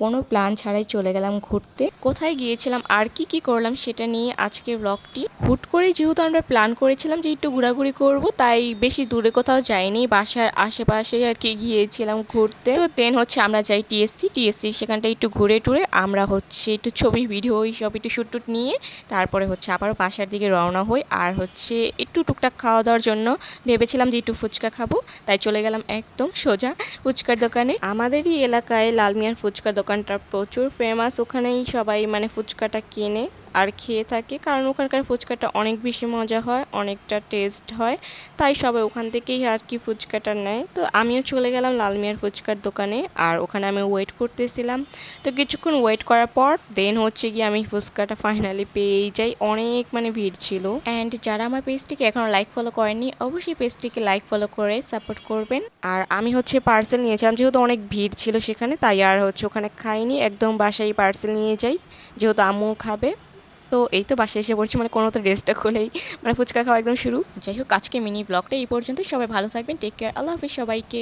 কোনো প্ল্যান ছাড়াই চলে গেলাম ঘুরতে। কোথায় গিয়েছিলাম আর কি কি করলাম সেটা নিয়ে আজকের ব্লগটি। হুট করেই যেহেতু আমরা প্ল্যান করেছিলাম যে একটু ঘোরাঘুরি করব, তাই বেশি দূরে কোথাও যাইনি, বাসার আশেপাশে আর কি গিয়েছিলাম ঘুরতে। তো দেন হচ্ছে আমরা যাই টিএসসি সেখানটা একটু ঘুরে টুরে আমরা হচ্ছে একটু ছবি ভিডিও এইসব একটু শ্যুট টুট নিয়ে তারপরে হচ্ছে আবারও বাসার দিকে রওনা হই। আর হচ্ছে একটু টুকটাক খাওয়া দাওয়ার জন্য ভেবেছিলাম যে একটু ফুচকা খাবো, তাই চলে গেলাম একদম সোজা ফুচকার দোকানে। আমাদেরই এলাকায় লালমিয়ার ফুচকা দোকানটা প্রচুর ফেমাস, ওখানেই সবাই মানে ফুচকাটা কেনে আর খেয়ে থাকে, কারণ ওখানকার ফুচকাটা অনেক বেশি মজা হয়, অনেকটা টেস্ট হয়, তাই সবাই ওখান থেকেই আর কি ফুচকাটা নেয়। তো আমিও চলে গেলাম লালমিয়ার ফুচকার দোকানে, আর ওখানে আমি ওয়েট করতেছিলাম। তো কিছুক্ষণ ওয়েট করার পর দেন হচ্ছে গিয়ে আমি ফুচকাটা ফাইনালি পেয়েই যাই। অনেক মানে ভিড় ছিল। অ্যান্ড যারা আমার পেজটিকে এখনও লাইক ফলো করেনি অবশ্যই পেজটিকে লাইক ফলো করে সাপোর্ট করবেন। আর আমি হচ্ছে পার্সেল নিয়েছিলাম, যেহেতু অনেক ভিড় ছিল সেখানে, তাই আর হচ্ছে ওখানে খাইনি, একদম বাসায় পার্সেল নিয়ে যাই, যেহেতু আম্মু খাবে। তো এই তো বাসায় এসে পড়ছি, মানে কোনো তো ড্রেসটা খুলেই মানে ফুচকা খাওয়া একদম শুরু। যাই হোক, আজকে মিনি ব্লগটা এই পর্যন্ত। সবাই ভালো থাকবেন, টেক কেয়ার, আল্লাহ হাফিজ সবাইকে।